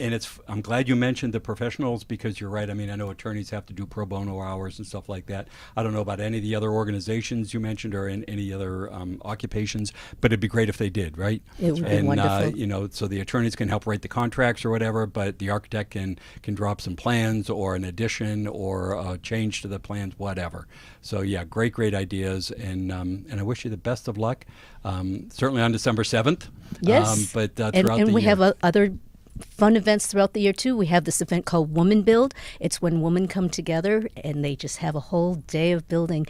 I'm glad you mentioned the professionals, because you're right. I mean, I know attorneys have to do pro bono hours and stuff like that. I don't know about any of the other organizations you mentioned or in any other occupations, but it'd be great if they did, right? It would be and, wonderful. so the attorneys can help write the contracts or whatever, but the architect can drop some plans or an addition or a change to the plans, whatever. So yeah, great ideas, and I wish you the best of luck. Certainly on December 7th. Yes. But throughout and the we year. have other fun events throughout the year too. We have this event called Woman Build. It's when women come together and they just have a whole day of building.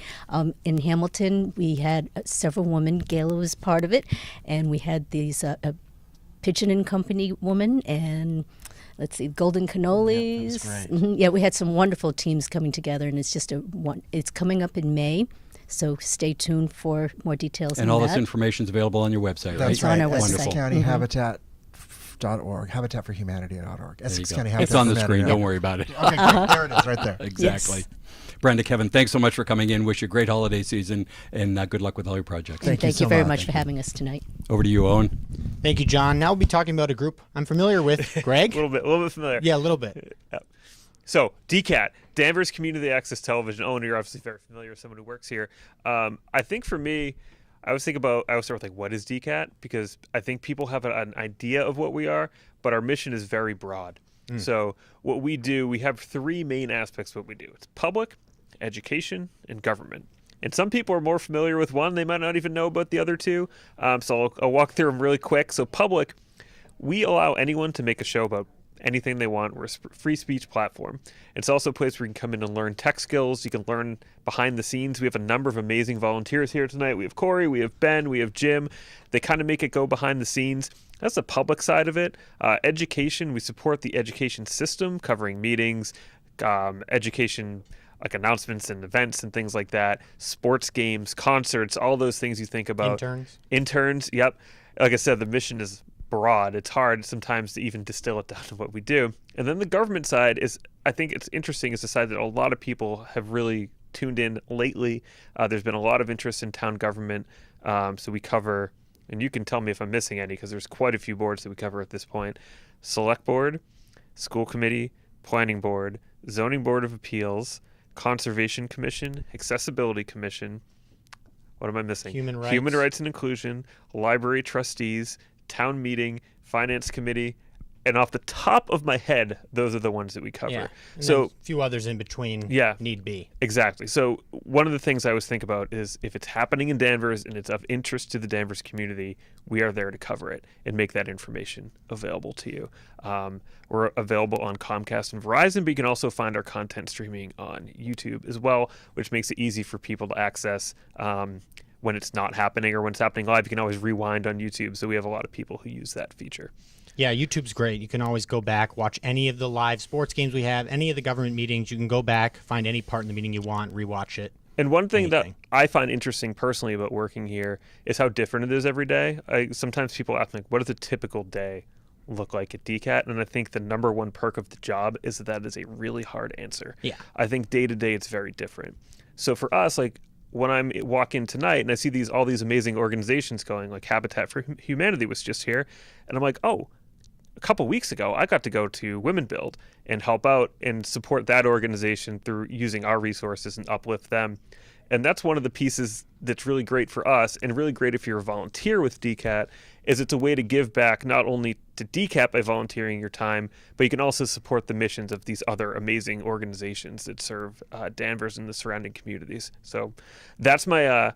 In Hamilton, we had several women. Gayla was part of it, and we had these Pigeon and Company woman and let's see, Golden Cannolis. Yeah, that was great. Yeah, we had some wonderful teams coming together, and it's just it's coming up in May. So stay tuned for more details And on all that. this information is available on your website, right? That's on right. our website. Essex County Mhm. Habitat.org, habitatforhumanity.org. There you Essex go. County Habitat It's on for the screen. Humanity. Don't worry about it. Okay, great. There it is, right there. Exactly. Yes. Brenda, Kevin, thanks so much for coming in. Wish you a great holiday season, and good luck with all your projects. Thank you Thank you so very much. much for having us tonight. Over to you, Owen. Thank you, John. Now we'll be talking about a group I'm familiar with. Greg? A little bit familiar. Yeah, a little bit. Yep. So, DCAT, Danvers Community Access Television. Owen, you're obviously very familiar with someone who works here. I think for me, I always start with like, what is DCAT? Because I think people have an idea of what we are, but our mission is very broad. So what we do, we have 3 main aspects of what we do. It's public, education, and government. And some people are more familiar with one. They might not even know about the other 2. So I'll walk through them really quick. So public, we allow anyone to make a show about anything they want. We're a free speech platform. It's also a place where you can come in and learn tech skills. You can learn behind the scenes. We have a number of amazing volunteers here tonight. We have Corey, we have Ben, we have Jim. They kind of make it go behind the scenes. That's the public side of it. Education, we support the education system, covering meetings, education like announcements and events and things like that, sports games, concerts, all those things you think about. Interns, yep. Like I said, the mission is broad. It's hard sometimes to even distill it down to what we do. And then the government side is, I think it's interesting, is the side that a lot of people have really tuned in lately. There's been a lot of interest in town government. So we cover, and you can tell me if I'm missing any, because there's quite a few boards that we cover at this point. Select Board, School Committee, Planning Board, Zoning Board of Appeals, Conservation Commission, Accessibility Commission. What am I missing? Human Rights and Inclusion, Library Trustees, Town Meeting, Finance Committee, and off the top of my head, those are the ones that we cover. Yeah. So a few others in between. Yeah. Need be. Exactly. So one of the things I always think about is if it's happening in Danvers and it's of interest to the Danvers community, we are there to cover it and make that information available to you. We're available on Comcast and Verizon, but you can also find our content streaming on YouTube as well, which makes it easy for people to access when it's not happening, or when it's happening live. You can always rewind on YouTube. So we have a lot of people who use that feature. Yeah, YouTube's great. You can always go back, watch any of the live sports games we have, any of the government meetings. You can go back, find any part in the meeting you want, rewatch it. And one thing Anything. that I find interesting personally about working here is how different it is every day. Sometimes people ask me, what does a typical day look like at DCAT? And I think the number one perk of the job is that is a really hard answer. Yeah. I think day to day it's very different. So for us, like when I walk in tonight and I see all these amazing organizations going, like Habitat for Humanity was just here, and I'm like, oh, a couple weeks ago, I got to go to Women Build and help out and support that organization through using our resources and uplift them. And that's one of the pieces that's really great for us, and really great if you're a volunteer with DCAT, is it's a way to give back not only to DCAT by volunteering your time, but you can also support the missions of these other amazing organizations that serve Danvers and the surrounding communities. So that's my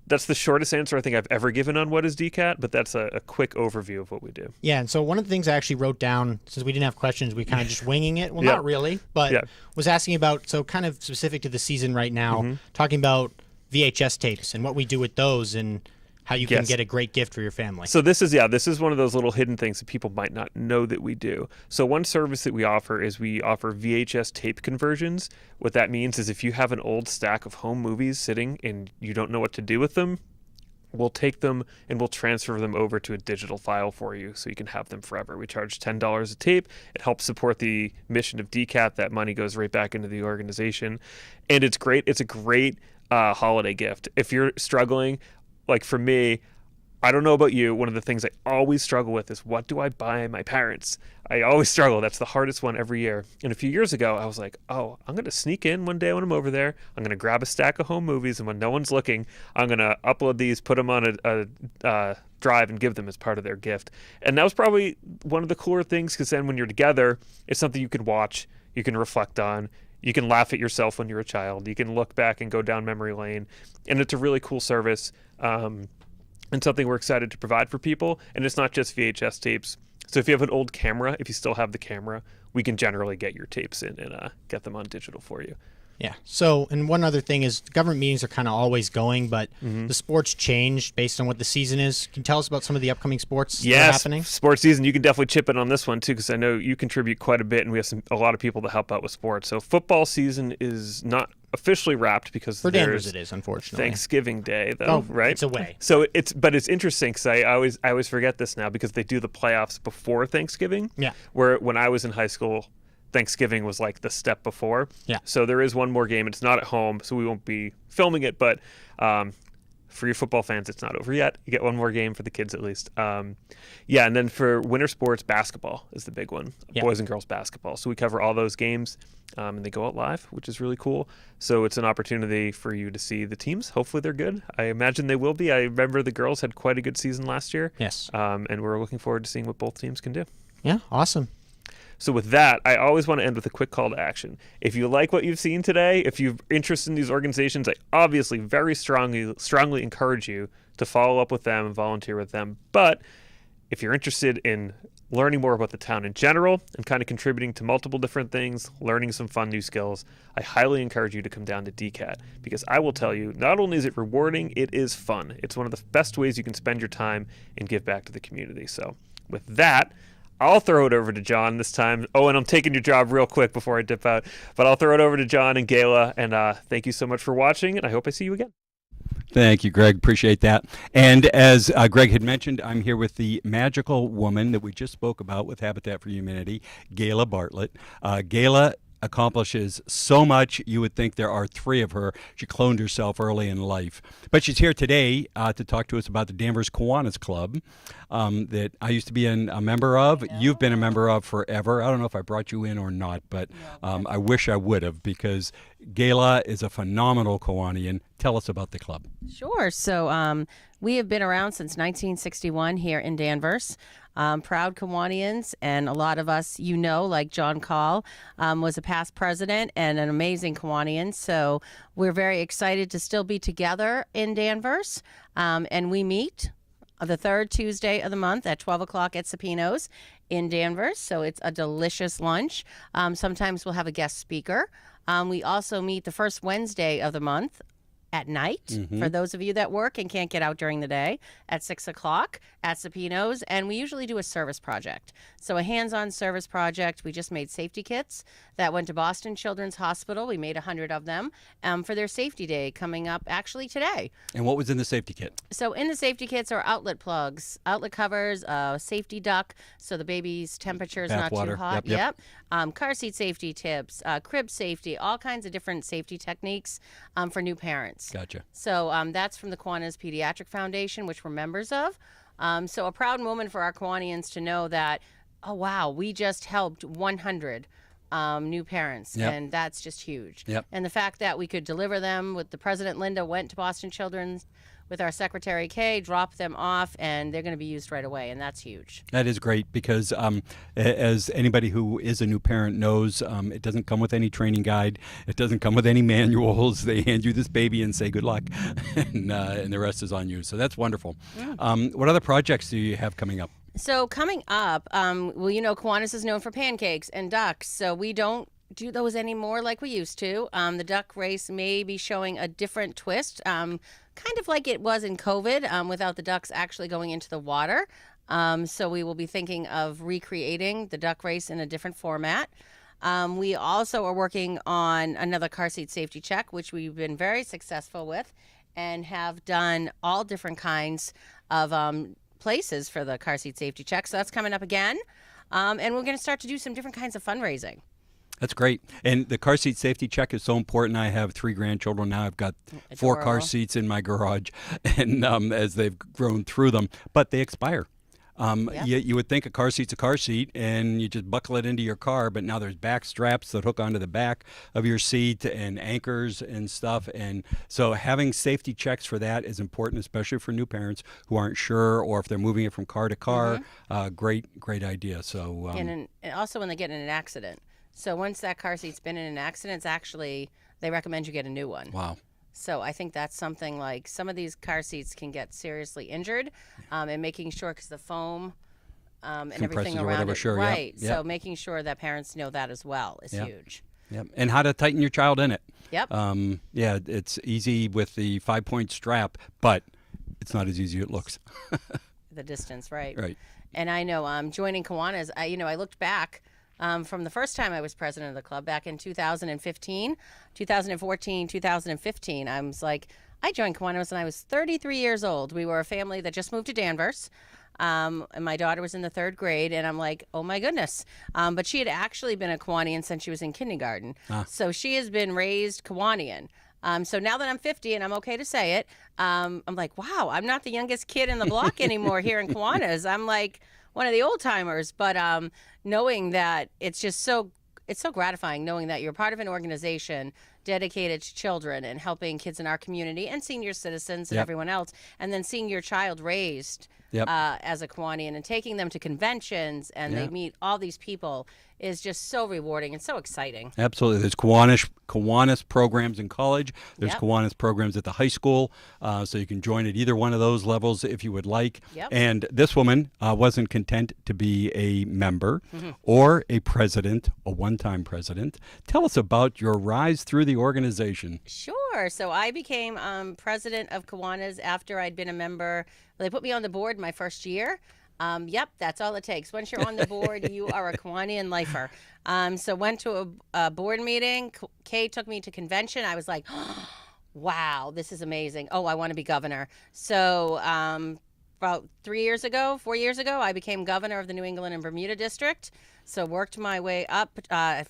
that's the shortest answer I think I've ever given on what is DCAT, but that's a quick overview of what we do. Yeah, and so one of the things I actually wrote down, since we didn't have questions, we kind of just winging it. Well, Yeah. not really, but Yeah. was asking about, so kind of specific to the season right now, talking about VHS tapes and what we do with those and how you can Yes. get a great gift for your family. So this is one of those little hidden things that people might not know that we do. So one service that we offer is we offer VHS tape conversions. What that means is if you have an old stack of home movies sitting and you don't know what to do with them, we'll take them and we'll transfer them over to a digital file for you so you can have them forever. We charge $10 a tape. It helps support the mission of DCAT. That money goes right back into the organization. And it's great. It's a great holiday gift. If you're struggling, like for me, I don't know about you, one of the things I always struggle with is, what do I buy my parents? I always struggle. That's the hardest one every year. And a few years ago, I was like, oh, I'm going to sneak in one day when I'm over there. I'm going to grab a stack of home movies, and when no one's looking, I'm going to upload these, put them on a drive, and give them as part of their gift. And that was probably one of the cooler things, because then when you're together, it's something you can watch, you can reflect on, you can laugh at yourself when you're a child, you can look back and go down memory lane. And it's a really cool service. And something we're excited to provide for people. And it's not just VHS tapes. So if you have an old camera, if you still have the camera, we can generally get your tapes in and get them on digital for you. Yeah. So, and one other thing is government meetings are kind of always going, but the sports changed based on what the season is. Can you tell us about some of the upcoming sports that are happening? Sports season. You can definitely chip in on this one too, because I know you contribute quite a bit, and we have a lot of people to help out with sports. So football season is not officially wrapped because For Danvers there's it is, unfortunately. Thanksgiving Day, though, right? It's away. So it's interesting because I always forget this now, because they do the playoffs before Thanksgiving. Yeah. Where when I was in high school, Thanksgiving was like the step before. Yeah. So there is one more game. It's not at home, so we won't be filming it. But for your football fans, it's not over yet. You get one more game for the kids at least. Yeah, and then for winter sports, basketball is the big one. Yeah. Boys and girls basketball. So we cover all those games, and they go out live, which is really cool. So it's an opportunity for you to see the teams. Hopefully they're good. I imagine they will be. I remember the girls had quite a good season last year. Yes. And we're looking forward to seeing what both teams can do. Yeah, awesome. So with that, I always want to end with a quick call to action. If you like what you've seen today, if you're interested in these organizations, I obviously very strongly encourage you to follow up with them and volunteer with them. But if you're interested in learning more about the town in general and kind of contributing to multiple different things, learning some fun new skills, I highly encourage you to come down to DCAT, because I will tell you, not only is it rewarding, it is fun. It's one of the best ways you can spend your time and give back to the community. So with that, I'll throw it over to John this time. Oh, and I'm taking your job real quick before I dip out. But I'll throw it over to John and Gayla. And thank you so much for watching, and I hope I see you again. Thank you, Greg. Appreciate that. And as Greg had mentioned, I'm here with the magical woman that we just spoke about with Habitat for Humanity, Gayla Bartlett. Gayla accomplishes so much. You would think there are three of her. She cloned herself early in life. But she's here today to talk to us about the Danvers Kiwanis Club that I used to be a member of. You've been a member of forever. I don't know if I brought you in or not, but I wish I would have, because Gayla is a phenomenal Kiwanian. Tell us about the club. Sure. So we have been around since 1961 here in Danvers. Proud Kiwanians, and a lot of us, like John Call, was a past president and an amazing Kiwanian. So we're very excited to still be together in Danvers. And we meet the third Tuesday of the month at 12 o'clock at Sapino's in Danvers. So it's a delicious lunch. Sometimes we'll have a guest speaker. We also meet the first Wednesday of the month at night, for those of you that work and can't get out during the day, at 6 o'clock at Sapino's. And we usually do a service project. So a hands-on service project. We just made safety kits that went to Boston Children's Hospital. We made 100 of them for their safety day coming up actually today. And what was in the safety kit? So in the safety kits are outlet plugs, outlet covers, safety duck, so the baby's temperature is not Bathwater. too hot. Yep. Car seat safety tips, crib safety, all kinds of different safety techniques for new parents. Gotcha. So that's from the Kiwanis Pediatric Foundation, which we're members of. So a proud moment for our Kiwanians to know that Oh, wow. We just helped 100 new parents, Yep. and that's just huge. Yep. And the fact that we could deliver them with the President Linda went to Boston Children's with our Secretary Kay, dropped them off, and they're going to be used right away, and that's huge. That is great because, as anybody who is a new parent knows, it doesn't come with any training guide. It doesn't come with any manuals. They hand you this baby and say good luck, and the rest is on you. So that's wonderful. What other projects do you have coming up? So coming up, well, you know, Kiwanis is known for pancakes and ducks, so we don't do those anymore like we used to. The duck race may be showing a different twist, kind of like it was in COVID, without the ducks actually going into the water. So we will be thinking of recreating the duck race in a different format. We also are working on another car seat safety check, which we've been very successful with and have done all different kinds of places for the car seat safety check. So that's coming up again. And we're going to start to do some different kinds of fundraising. That's great. And the car seat safety check is so important. I have 3 grandchildren now. I've got 4 car Adorable. seats in my garage, and as they've grown through them, but they expire. You would think a car seat's a car seat, and you just buckle it into your car, but now there's back straps that hook onto the back of your seat and anchors and stuff. And so having safety checks for that is important, especially for new parents who aren't sure, or if they're moving it from car to car. Great idea. So And also when they get in an accident. So once that car seat's been in an accident, it's actually, they recommend you get a new one. wow. So I think that's something like some of these car seats can get seriously injured, and making sure, because the foam and Compresses everything or around whatever, it, sure, yep, right? yep. So making sure that parents know that as well is Yep. huge. Yep. And how to tighten your child in it. Yep. Yeah, it's easy with the 5-point strap, but it's not as easy as it looks. The distance, right? Right. And I know joining Kiwanis, I looked back from the first time I was president of the club back in 2014, 2015. I was like, I joined Kiwanis when I was 33 years old. We were a family that just moved to Danvers. And my daughter was in the 3rd grade, and I'm like, oh my goodness. But she had actually been a Kiwanian since she was in kindergarten. So she has been raised Kiwanian. So now that I'm 50 and I'm okay to say it, I'm like, wow, I'm not the youngest kid in the block anymore here in Kiwanis. I'm like one of the old timers. But knowing that it's so gratifying knowing that you're part of an organization dedicated to children and helping kids in our community and senior citizens and Yep. everyone else, and then seeing your child raised Yep. as a Kiwanian and taking them to conventions and Yeah. they meet all these people is just so rewarding and so exciting. Absolutely. There's Kiwanis programs in college. There's Yep. Kiwanis programs at the high school. So you can join at either one of those levels if you would like. Yep. And this woman wasn't content to be a member Mm-hmm. or a president, a one-time president. Tell us about your rise through the organization. Sure. So I became president of Kiwanis after I'd been a member. Well, they put me on the board my first year. Yep, that's all it takes. Once you're on the board, you are a Kiwanian lifer. So went to a board meeting. Kay took me to convention. I was like, wow, this is amazing. Oh, I want to be governor. So about 4 years ago, I became governor of the New England and Bermuda District. So worked my way up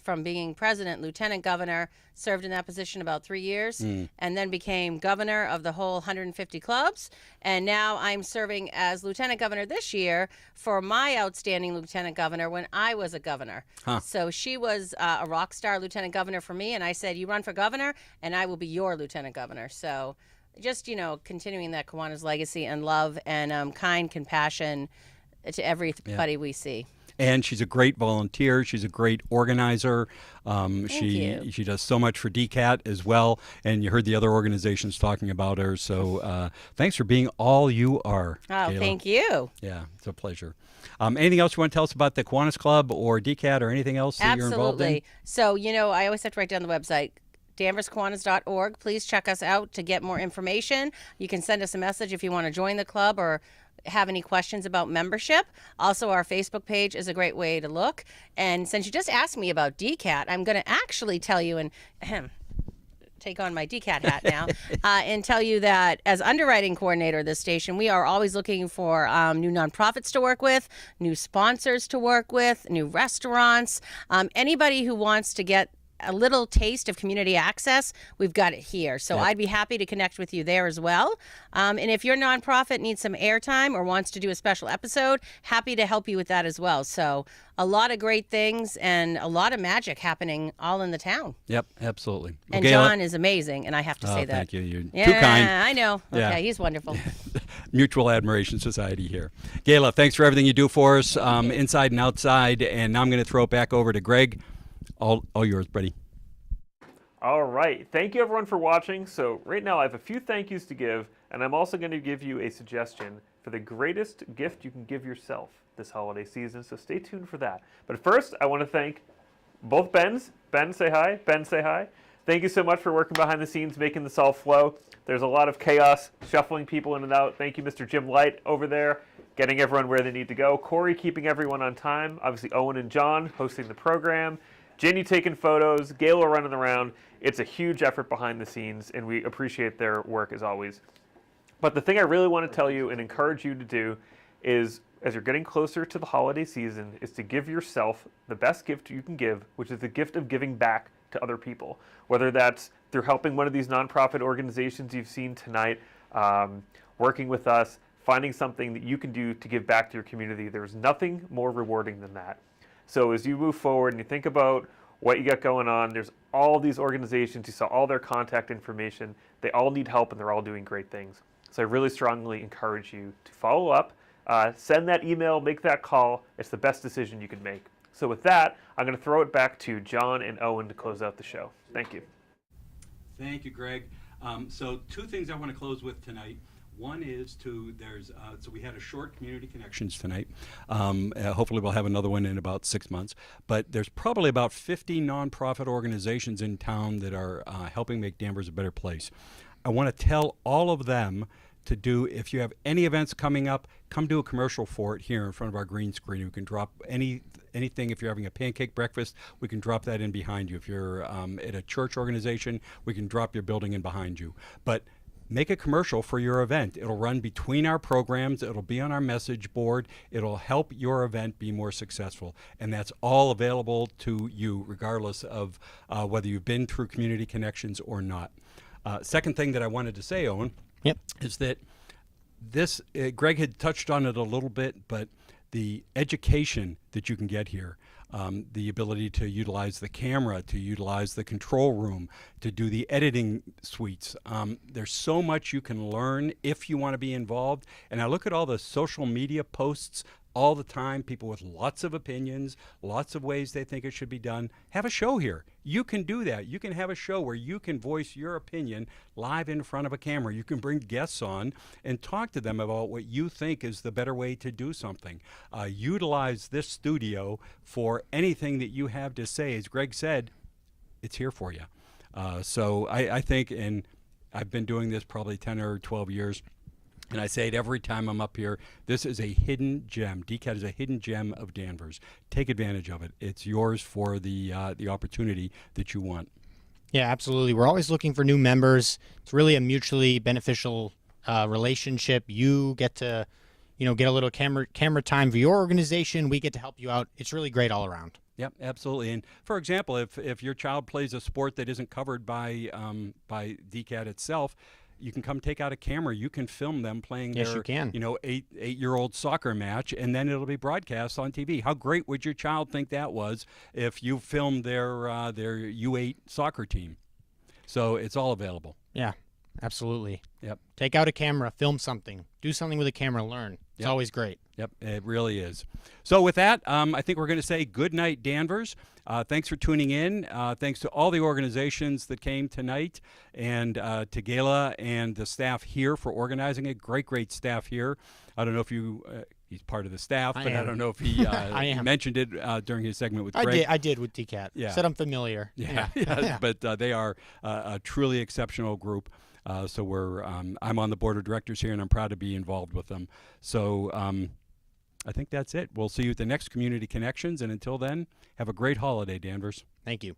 from being president, lieutenant governor, served in that position about 3 years, and then became governor of the whole 150 clubs. And now I'm serving as lieutenant governor this year for my outstanding lieutenant governor when I was a governor. So she was a rock star lieutenant governor for me, and I said, you run for governor, and I will be your lieutenant governor. So just, continuing that Kiwanis legacy and love and kind compassion to everybody we see. And she's a great volunteer. She's a great organizer. you. She does so much for DCAT as well. And you heard the other organizations talking about her. So thanks for being all you are. Oh, Kayla. thank you. Yeah, it's a pleasure. Anything else you want to tell us about the Kiwanis Club or DCAT or anything else that you're involved in? Absolutely. So, I always have to write down the website. DanversKiwanis.org. Please check us out to get more information. You can send us a message if you want to join the club or have any questions about membership. Also, our Facebook page is a great way to look. And since you just asked me about DCAT, I'm going to actually tell you and take on my DCAT hat now and tell you that as underwriting coordinator of this station, we are always looking for new nonprofits to work with, new sponsors to work with, new restaurants, anybody who wants to get a little taste of community access, we've got it here. So I'd be happy to connect with you there as well. And if your nonprofit needs some airtime or wants to do a special episode, happy to help you with that as well. So a lot of great things and a lot of magic happening all in the town. Yep, absolutely. And Gayla, John is amazing, and I have to say that. Thank you. You're Yeah, too kind. I know. Yeah. Okay, he's wonderful. Mutual Admiration Society here. Gayla, thanks for everything you do for us, inside and outside. And now I'm going to throw it back over to Greg. All yours, buddy. All right. Thank you, everyone, for watching. So right now I have a few thank yous to give, and I'm also going to give you a suggestion for the greatest gift you can give yourself this holiday season. So stay tuned for that. But first, I want to thank both Bens. Ben, say hi. Ben, say hi. Thank you so much for working behind the scenes, making this all flow. There's a lot of chaos, shuffling people in and out. Thank you, Mr. Jim Light over there, getting everyone where they need to go. Corey keeping everyone on time. Obviously, Owen and John hosting the program. Jenny taking photos. Gayla running around. It's a huge effort behind the scenes, and we appreciate their work as always. But the thing I really want to tell you and encourage you to do is, as you're getting closer to the holiday season, is to give yourself the best gift you can give, which is the gift of giving back to other people. Whether that's through helping one of these nonprofit organizations you've seen tonight, working with us, finding something that you can do to give back to your community. There's nothing more rewarding than that. So as you move forward and you think about what you got going on, there's all these organizations, you saw all their contact information, they all need help and they're all doing great things. So I really strongly encourage you to follow up, send that email, make that call. It's the best decision you can make. So with that, I'm going to throw it back to John and Owen to close out the show. Thank you. Thank you, Greg. So two things I want to close with tonight. One is so we had a short community connections tonight. Hopefully we'll have another one in about 6 months. But there's probably about 50 nonprofit organizations in town that are helping make Danvers a better place. I want to tell all of them to do, if you have any events coming up, come do a commercial for it here in front of our green screen. We can drop anything. If you're having a pancake breakfast, we can drop that in behind you. If you're at a church organization, we can drop your building in behind you. But make a commercial for your event. It'll run between our programs. It'll be on our message board. It'll help your event be more successful. And that's all available to you, regardless of whether you've been through Community Connections or not. Second thing that I wanted to say, Owen, is that this, Greg had touched on it a little bit, but the education that you can get here, the ability to utilize the camera, to utilize the control room, to do the editing suites. There's so much you can learn if you want to be involved. And I look at all the social media posts all the time, people with lots of opinions, lots of ways they think it should be done. Have a show here. You can do that. You can have a show where you can voice your opinion live in front of a camera. You can bring guests on and talk to them about what you think is the better way to do something. Utilize this studio for anything that you have to say. As Greg said, it's here for you. So I think, and I've been doing this probably 10 or 12 years, and I say it every time I'm up here, this is a hidden gem. DCAT is a hidden gem of Danvers. Take advantage of it. It's yours for the opportunity that you want. Yeah, absolutely. We're always looking for new members. It's really a mutually beneficial relationship. You get to, get a little camera time for your organization. We get to help you out. It's really great all around. Yep, absolutely. And for example, if your child plays a sport that isn't covered by DCAT itself, you can come take out a camera. You can film them playing Yes, their, you can. 8-year-old soccer match, and then it'll be broadcast on TV. How great would your child think that was if you filmed their U8 soccer team? So it's all available. Yeah, absolutely. Yep. Take out a camera, film something, do something with a camera, learn. It's always great. Yep, it really is. So with that, I think we're going to say good night, Danvers. Thanks for tuning in. Thanks to all the organizations that came tonight, and to Gayla and the staff here for organizing it. Great staff here. I don't know if he's part of the staff, but I don't know if he mentioned it during his segment with Greg. I did with DCAT. Yeah. Said I'm familiar. Yeah. But they are a truly exceptional group. So I'm on the board of directors here, and I'm proud to be involved with them. So I think that's it. We'll see you at the next Community Connections, and until then, have a great holiday, Danvers. Thank you.